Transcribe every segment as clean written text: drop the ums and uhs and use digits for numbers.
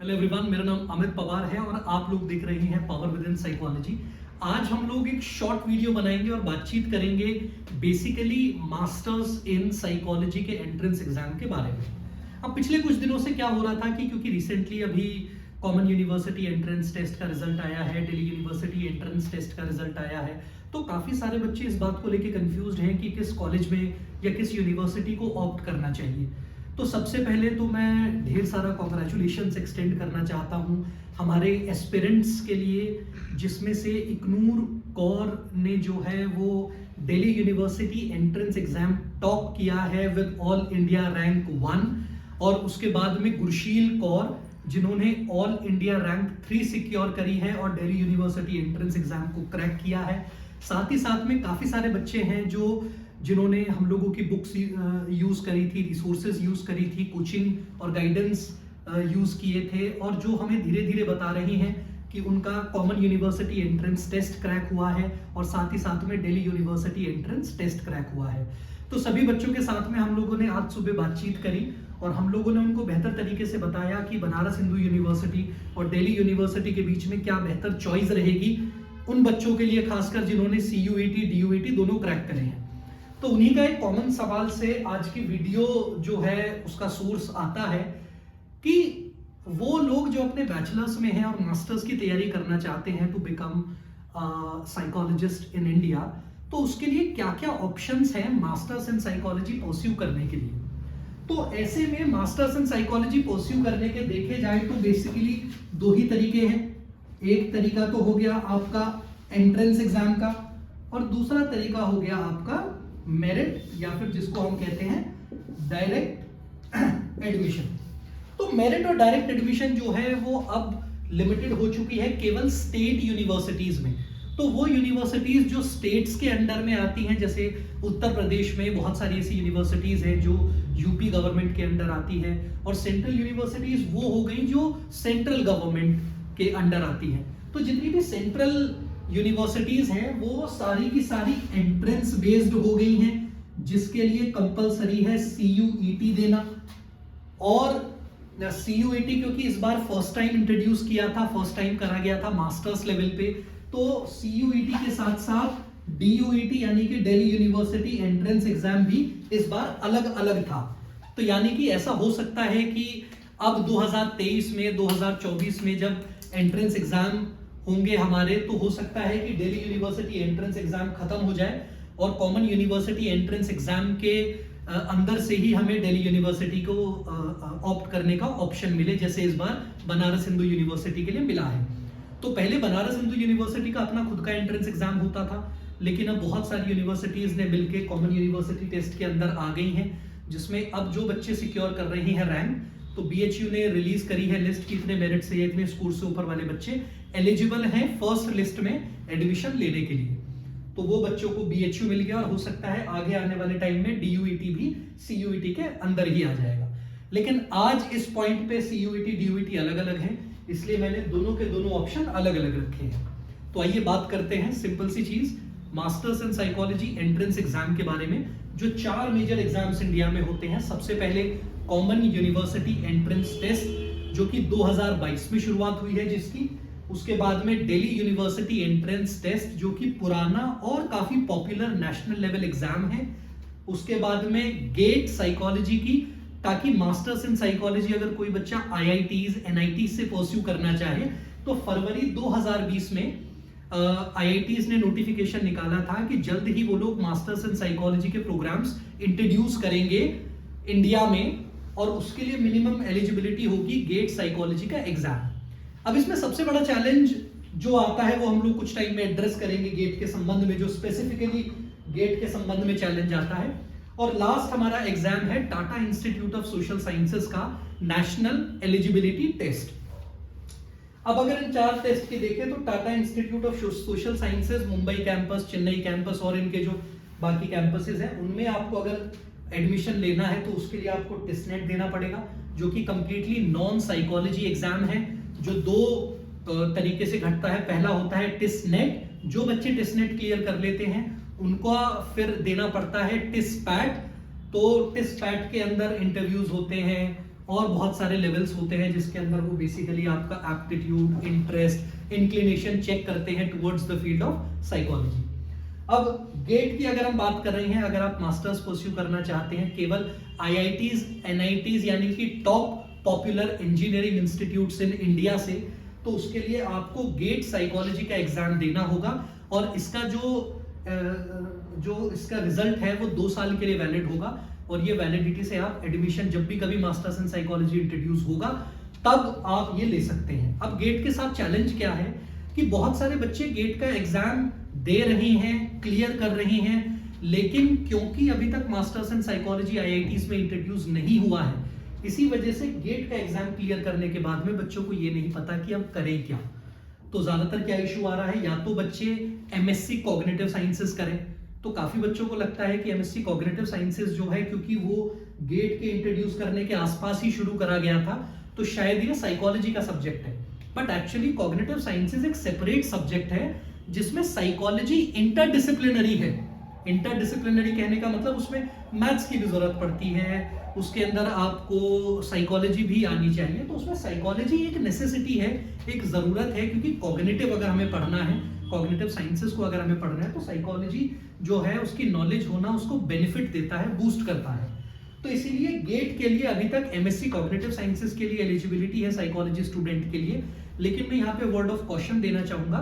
Hello everyone, मेरा नाम अमित पवार है और आप लोग देख रहे हैं पावर विद इन साइकोलॉजी। आज हम लोग एक शॉर्ट वीडियो बनाएंगे और बातचीत करेंगे बेसिकली मास्टर्स इन साइकोलॉजी के एंट्रेंस एग्जाम के बारे में। अब पिछले कुछ दिनों से क्या हो रहा था कि क्योंकि रिसेंटली अभी कॉमन यूनिवर्सिटी एंट्रेंस टेस्ट का रिजल्ट आया है, दिल्ली यूनिवर्सिटी एंट्रेंस टेस्ट का रिजल्ट आया है, तो काफी सारे बच्चे इस बात को लेकर कंफ्यूज्ड हैं कि किस कॉलेज में या किस यूनिवर्सिटी को ऑप्ट करना चाहिए। तो सबसे पहले तो मैं ढेर सारा कॉन्ग्रेचुलेशंस एक्सटेंड करना चाहता हूँ हमारे एस्पिरेंट्स के लिए, जिसमें से इग्नूर कौर ने जो है वो Delhi University entrance exam top किया है विद ऑल इंडिया रैंक 1, और उसके बाद में गुरशील कौर जिन्होंने ऑल इंडिया रैंक 3 सिक्योर करी है और दिल्ली यूनिवर्सिटी एंट्रेंस एग्जाम को क्रैक किया है। साथ ही साथ में काफ़ी सारे बच्चे हैं जिन्होंने हम लोगों की बुक्स यूज करी थी, रिसोर्सेज यूज करी थी, कोचिंग और गाइडेंस यूज किए थे, और जो हमें धीरे धीरे बता रही हैं कि उनका Common University Entrance Test crack हुआ है और साथ ही साथ में Delhi University Entrance Test crack हुआ है। तो सभी बच्चों के साथ में हम लोगों ने आज सुबह बातचीत करी और हम लोगों ने उनको बेहतर तरीके से बताया कि बनारस हिंदू यूनिवर्सिटी और दिल्ली यूनिवर्सिटी के बीच में क्या बेहतर चॉइस रहेगी उन बच्चों के लिए, खासकर जिन्होंने CUET DUET दोनों क्रैक करे हैं। तो उन्हीं का एक कॉमन सवाल से आज की वीडियो जो है उसका सोर्स आता है कि वो लोग जो अपने बैचलर्स में हैं और मास्टर्स की तैयारी करना चाहते हैं to become psychologist in India, तो उसके लिए क्या क्या ऑप्शंस हैं मास्टर्स इन साइकोलॉजी परस्यू करने के लिए। तो ऐसे में मास्टर्स इन साइकोलॉजी परस्यू करने के देखे जाए तो बेसिकली दो ही तरीके हैं। एक तरीका तो हो गया आपका एंट्रेंस एग्जाम का और दूसरा तरीका हो गया आपका मेरिट या फिर जिसको हम कहते हैं डायरेक्ट एडमिशन। तो मेरिट और डायरेक्ट एडमिशन जो है वो अब लिमिटेड हो चुकी है केवल स्टेट यूनिवर्सिटीज में। तो वो यूनिवर्सिटीज जो स्टेट्स के अंडर में आती हैं, जैसे उत्तर प्रदेश में बहुत सारी ऐसी यूनिवर्सिटीज हैं जो यूपी गवर्नमेंट के अंडर आती है, और सेंट्रल यूनिवर्सिटीज वो हो गई जो सेंट्रल गवर्नमेंट के अंडर आती हैं। तो जितनी भी सेंट्रल यूनिवर्सिटीज हैं वो सारी की सारी एंट्रेंस बेस्ड हो गई हैं, जिसके लिए कंपलसरी है CUET देना। और CUET क्योंकि इस बार फर्स्ट टाइम इंट्रोड्यूस किया था, फर्स्ट टाइम करा गया था मास्टर्स लेवल पे, तो CUET के साथ साथ DUET यानी कि दिल्ली यूनिवर्सिटी एंट्रेंस एग्जाम भी इस बार अलग अलग था। तो यानी कि ऐसा हो सकता है कि अब 2023 में 2024 में जब एंट्रेंस एग्जाम होंगे हमारे, तो हो सकता है कि दिल्ली यूनिवर्सिटी एंट्रेंस एग्जाम खत्म हो जाए और कॉमन यूनिवर्सिटी एंट्रेंस एग्जाम के अंदर से ही हमें दिल्ली यूनिवर्सिटी को ऑप्ट करने का ऑप्शन मिले, जैसे इस बार बनारस हिंदू यूनिवर्सिटी के लिए मिला है। तो पहले बनारस हिंदू यूनिवर्सिटी का अपना खुद का एंट्रेंस एग्जाम होता था, लेकिन अब बहुत सारी यूनिवर्सिटीज ने मिलकर कॉमन यूनिवर्सिटी टेस्ट के अंदर आ गई हैं, जिसमें अब जो बच्चे सिक्योर कर रहे हैं रैंक, तो BHU ने रिलीज करी है लिस्ट कि इतने मेरिट से, इतने स्कोर से ऊपर वाले बच्चे एलिजिबल हैं फर्स्ट लिस्ट में एडमिशन लेने के लिए। तो वो बच्चों को BHU मिल गया और हो सकता है आगे आने वाले टाइम में DUET भी CUET के अंदर ही आ जाएगा। लेकिन आज इस पॉइंट पे CUET DUET अलग अलग हैं, इसलिए मैंने दोनों के दोनों ऑप्शन अलग अलग रखे हैं। तो आइए बात करते हैं सिंपल सी चीज, masters in psychology entrance exam के बारे में। जो 4 मेजर एग्जाम्स इंडिया में होते हैं, सबसे पहले कॉमन यूनिवर्सिटी एंट्रेंस टेस्ट जो कि 2022 में शुरुआत हुई है जिसकी, उसके बाद में दिल्ली यूनिवर्सिटी एंट्रेंस टेस्ट जो कि पुराना और काफी पॉपुलर नेशनल लेवल एग्जाम है, उसके बाद में गेट साइकोलॉजी की, ताकि मास्टर्स इन साइकोलॉजी अगर कोई बच्चा IITs NITs से परस्यू करना चाहे तो फरवरी 2020 में IITs ने नोटिफिकेशन निकाला था कि जल्द ही वो लोग मास्टर्स इन साइकोलॉजी के प्रोग्राम्स इंट्रोड्यूस करेंगे इंडिया में, और उसके लिए मिनिमम एलिजिबिलिटी होगी गेट साइकोलॉजी का एग्जाम। अब इसमें सबसे बड़ा चैलेंज जो आता है वो हम लोग कुछ टाइम में एड्रेस करेंगे गेट के संबंध में, जो स्पेसिफिकली गेट के संबंध में चैलेंज आता है। और लास्ट हमारा एग्जाम है Tata institute of social sciences का नेशनल एलिजिबिलिटी टेस्ट। अब अगर इन 4 टेस्ट की देखें तो Tata institute of social sciences Mumbai campus, Chennai campus और इनके जो बाकी कैंपसेस हैं, उनमें आपको अगर एडमिशन लेना है तो उसके लिए आपको टिसनेट देना पड़ेगा, जो कि कंप्लीटली नॉन साइकोलॉजी एग्जाम है, जो 2 तरीके से घटता है। पहला होता है टिसनेट, जो बच्चे टिसनेट क्लियर कर लेते हैं उनको फिर देना पड़ता है टिसपैट। तो टिसपैट के अंदर इंटरव्यूज होते हैं, और बहुत सारे लेवल्स होते हैं जिसके अंदर वो बेसिकली आपका एप्टीट्यूड, इंटरेस्ट, इंक्लिनेशन चेक करते हैं towards the field of psychology. अब गेट की अगर हम बात कर रहे हैं, अगर आप मास्टर्स परस्यू करना चाहते हैं केवल आईआईटीज, एनआईटीज यानी कि top popular engineering institutes in India से, तो उसके लिए आपको गेट साइकोलॉजी का एग्जाम देना होगा और इसका जो इसका रिजल्ट है वो 2 साल के लिए वैलिड होगा और ये वैलिडिटी से आप एडमिशन जब भी कभी मास्टर्स इन साइकोलॉजी इंट्रोड्यूस होगा तब आप ये ले सकते हैं। अब गेट के साथ चैलेंज क्या है कि बहुत सारे बच्चे गेट का एग्जाम दे रहे हैं, क्लियर कर रहे हैं, लेकिन क्योंकि अभी तक मास्टर्स इन साइकोलॉजी आईआईटीज में इंट्रोड्यूस नहीं हुआ है, इसी वजह से गेट का एग्जाम क्लियर करने के बाद में बच्चों को ये नहीं पता कि अब करें क्या। तो ज्यादातर क्या इशू आ रहा है, या तो बच्चे एमएससी कॉग्निटिव साइंसेस करें, तो काफी बच्चों को लगता है कि एमएससी कॉग्निटिव साइंसेस जो है क्योंकि वो गेट के इंट्रोड्यूस करने के आसपास ही शुरू करा गया था तो शायद ये साइकोलॉजी का सब्जेक्ट है, बट एक्चुअली कॉग्निटिव साइंसेस एक सेपरेट सब्जेक्ट है जिसमें साइकोलॉजी इंटरडिसिप्लिनरी है। इंटरडिसिप्लिनरी कहने का मतलब उसमें मैथ्स की भी जरूरत पड़ती है, उसके अंदर आपको साइकोलॉजी भी आनी चाहिए, तो उसमें साइकोलॉजी एक नेसेसिटी है, एक जरूरत है, क्योंकि कॉग्निटिव अगर हमें पढ़ना है, कॉग्निटिव साइंसेस को अगर हमें पढ़ना है तो साइकोलॉजी जो है उसकी नॉलेज होना उसको बेनिफिट देता है, बूस्ट करता है। तो इसीलिए गेट के लिए अभी तक एमएससी कॉग्निटिव साइंसेस के लिए एलिजिबिलिटी है साइकोलॉजी स्टूडेंट के लिए, लेकिन मैं यहाँ पे वर्ड ऑफ कॉशन देना चाहूंगा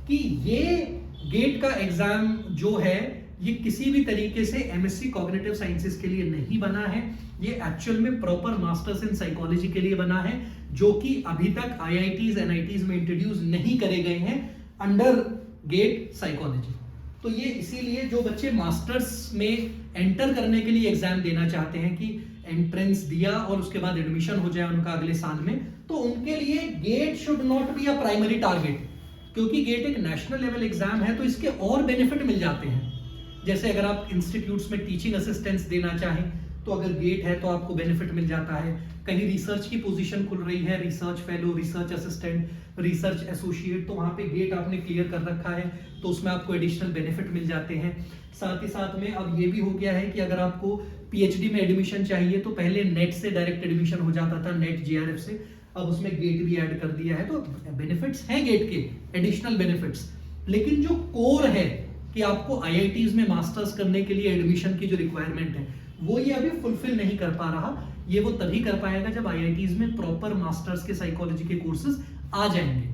कि ये गेट का एग्जाम जो है ये किसी भी तरीके से एमएससी कॉग्निटिव साइंसेस के लिए नहीं बना है, ये एक्चुअल में प्रॉपर मास्टर्स इन साइकोलॉजी के लिए बना है, जो कि अभी तक आईआईटीज, एनआईटीज में इंट्रोड्यूस नहीं करे गए हैं अंडर गेट साइकोलॉजी। तो ये इसीलिए जो बच्चे मास्टर्स में एंटर करने के लिए एग्जाम देना चाहते हैं कि एंट्रेंस दिया और उसके बाद एडमिशन हो जाए उनका अगले साल में, तो उनके लिए GATE should not be a primary target, क्योंकि गेट एक नेशनल लेवल एग्जाम है तो इसके और बेनिफिट मिल जाते हैं। जैसे अगर आप इंस्टीट्यूट्स में टीचिंग असिस्टेंस देना चाहें तो अगर गेट है तो आपको बेनिफिट मिल जाता है, कहीं रिसर्च की पोजीशन खुल रही है, research fellow, research assistant, research associate, तो वहां पे गेट आपने क्लियर कर रखा है तो उसमें आपको एडिशनल बेनिफिट मिल जाते हैं। साथ ही साथ में अब ये भी हो गया है कि अगर आपको पीएचडी में एडमिशन चाहिए तो पहले नेट से डायरेक्ट एडमिशन हो जाता था, नेट जेआरएफ से, अब उसमें गेट भी ऐड कर दिया है, तो बेनिफिट्स हैं गेट के, एडिशनल बेनिफिट्स। लेकिन जो कोर है कि आपको आईआईटीज में मास्टर्स करने के लिए एडमिशन की जो रिक्वायरमेंट है वो ये अभी फुलफिल नहीं कर पा रहा, ये वो तभी कर पाएगा जब आईआईटीज में प्रॉपर मास्टर्स के साइकोलॉजी के कोर्सेज आ जाएंगे।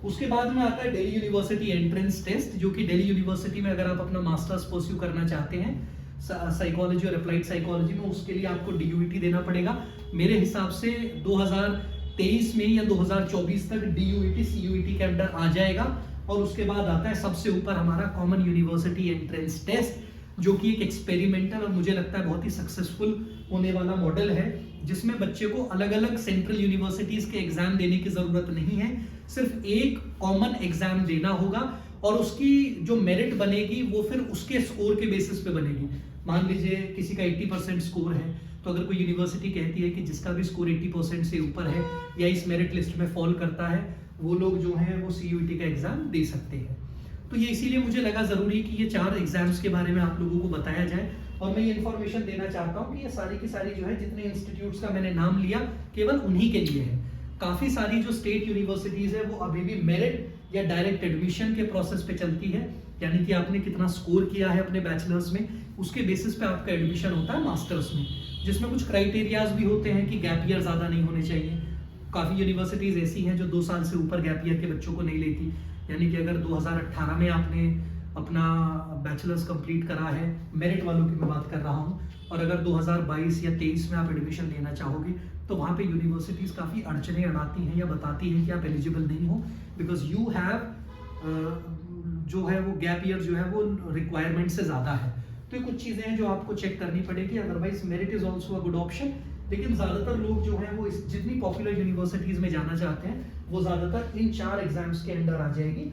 उसके बाद में आता है दिल्ली यूनिवर्सिटी एंट्रेंस टेस्ट, जो कि दिल्ली यूनिवर्सिटी में अगर आप अपना मास्टर्स परस्यू करना चाहते हैं साइकोलॉजी और अप्लाइड साइकोलॉजी में, उसके लिए आपको डीयूईटी देना पड़ेगा। मेरे हिसाब से 2023 में या 2024 तक डीयूईटी सीयूईटी के अंडर आ जाएगा, और उसके बाद आता है सबसे ऊपर हमारा कॉमन यूनिवर्सिटी एंट्रेंस टेस्ट, जो कि एक एक्सपेरिमेंटल और मुझे लगता है बहुत ही सक्सेसफुल होने वाला मॉडल है, जिसमें बच्चे को अलग अलग सेंट्रल यूनिवर्सिटीज के एग्जाम देने की जरूरत नहीं है, सिर्फ एक कॉमन एग्जाम देना होगा और उसकी जो मेरिट बनेगी वो फिर उसके स्कोर के बेसिस पे बनेगी। मान लीजिए किसी का 80% स्कोर है, तो अगर कोई यूनिवर्सिटी कहती है कि जिसका भी स्कोर 80% से ऊपर है या इस मेरिट लिस्ट में फॉल करता है, वो लोग जो हैं वो सीयूईटी का एग्जाम दे सकते हैं। तो ये इसीलिए मुझे लगा जरूरी कि ये 4 एग्जाम्स के बारे में आप लोगों को बताया जाए, और मैं ये इन्फॉर्मेशन देना चाहता हूँ कि ये सारी की सारी जो है जितने इंस्टीट्यूट्स का मैंने नाम लिया केवल उन्हीं के लिए है। काफी सारी जो स्टेट यूनिवर्सिटीज है वो अभी भी मेरिट या डायरेक्ट एडमिशन के प्रोसेस पे चलती है, यानी कि आपने कितना स्कोर किया है अपने बैचलर्स में, उसके बेसिस पे आपका एडमिशन होता है मास्टर्स में, जिसमें कुछ क्राइटेरियाज भी होते हैं कि गैप ईयर ज्यादा नहीं होने चाहिए। काफी यूनिवर्सिटीज ऐसी हैं जो 2 साल से ऊपर गैप ईयर के बच्चों को नहीं लेती, यानी कि अगर 2018 में आपने अपना बैचलर्स कंप्लीट करा है, मेरिट वालों की मैं बात कर रहा हूँ, और अगर 2022 या 23 में आप एडमिशन लेना चाहोगे तो वहाँ पे यूनिवर्सिटीज़ काफ़ी अड़चने अड़ाती हैं या बताती हैं कि आप एलिजिबल नहीं हो, बिकॉज यू हैव जो है वो गैप ईयर जो है वो रिक्वायरमेंट से ज़्यादा है। तो ये कुछ चीज़ें हैं जो आपको चेक करनी पड़ेगी, otherwise merit is also a good option. लेकिन ज़्यादातर लोग जो हैं वो इस जितनी पॉपुलर यूनिवर्सिटीज़ में जाना चाहते हैं वो ज़्यादातर इन 4 एग्जाम्स के अंडर आ जाएगी।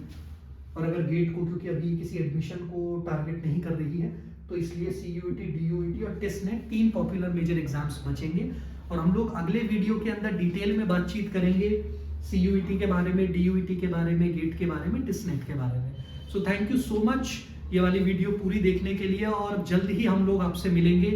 और अगर गेट को क्योंकि अभी किसी एडमिशन को टारगेट नहीं कर रही है तो इसलिए सीयूईटी, डीयूईटी और टेस्टनेट 3 पॉपुलर मेजर एग्जाम्स बचेंगे, और हम लोग अगले वीडियो के अंदर डिटेल में बातचीत करेंगे सीयूईटी के बारे में, डीयूईटी के बारे में, गेट के बारे में, टेस्टनेट के बारे में। So thank you so much ये वाली वीडियो पूरी देखने के लिए, और जल्द ही हम लोग आपसे मिलेंगे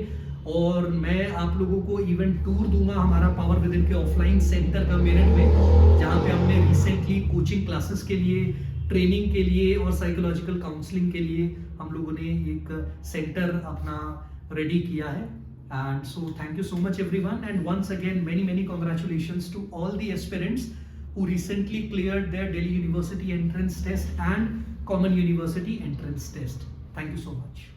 और मैं आप लोगों को इवेंट टूर दूंगा हमारा पावर विद इन के ऑफलाइन सेंटर का मेरठ में, जहाँ पे हमने रिसेंटली कोचिंग क्लासेस के लिए, ट्रेनिंग के लिए और साइकोलॉजिकल काउंसलिंग के लिए हम लोगों ने एक सेंटर अपना रेडी किया है. And so thank you so much everyone, and once again many congratulations to all the aspirants who recently cleared their Delhi University entrance test and Common University entrance test. Thank you so much.